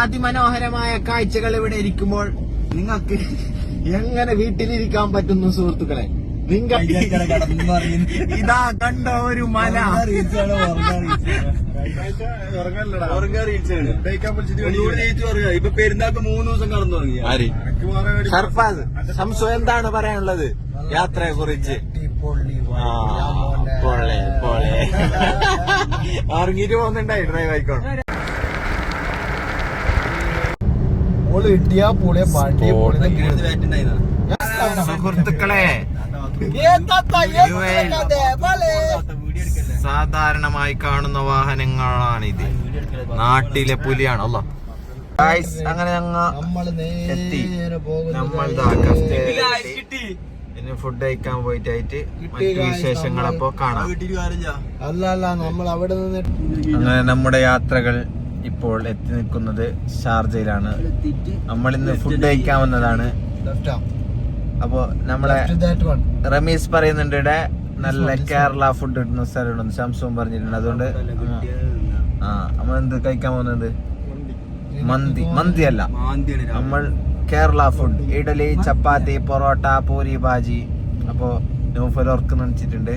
അതിമനോഹരമായ കാഴ്ചകൾ ഇവിടെ ഇരിക്കുമ്പോൾ നിങ്ങൾക്ക് എങ്ങനെ വീട്ടിലിരിക്കാൻ പറ്റുന്നു സുഹൃത്തുക്കളെ? നിങ്ങൾ ഇതാ കണ്ടോ ഒരു മല. ഇപ്പൊ പെരുന്നാൾക്ക് 3 ദിവസം കടന്നു തുടങ്ങി. സർഫാസ് സംസു എന്താണ് പറയാനുള്ളത് യാത്രയെ കുറിച്ച്? ഇറങ്ങിട്ട് പോകുന്നുണ്ടായി ഡ്രൈവ് ആയിക്കോണം. സുഹൃത്തുക്കളെ, സാധാരണമായി കാണുന്ന വാഹനങ്ങളാണിത്. നാട്ടിലെ പുലിയാണല്ലോ. അങ്ങനെ ഞങ്ങൾ എത്തി. നമ്മൾ ഇനി ഫുഡ് കഴിക്കാൻ പോയിട്ടായിട്ട് മറ്റു വിശേഷങ്ങളപ്പോ കാണാം. അങ്ങനെ നമ്മുടെ യാത്രകൾ ഇപ്പോൾ എത്തി നിൽക്കുന്നത് ഷാർജയിലാണ്. നമ്മളിന്ന് ഫുഡ് കഴിക്കാൻ വന്നതാണ്. അപ്പൊ നമ്മളെ റമീസ് പറയുന്നുണ്ട് ഇവിടെ നല്ല കേരള ഫുഡ് കിട്ടുന്ന സ്ഥലമുണ്ടെന്ന് ശംസുവും പറഞ്ഞിട്ടുണ്ട്. അതുകൊണ്ട് നമ്മൾ എന്ത് കഴിക്കാൻ പോകുന്നത്? മന്തി അല്ല, നമ്മൾ കേരള ഫുഡ്. ഇഡലി, ചപ്പാത്തി, പൊറോട്ട, പൂരി, ഭാജി. അപ്പൊ നൗഫൽ ഓർക്ക് നണിച്ചിട്ടുണ്ട്.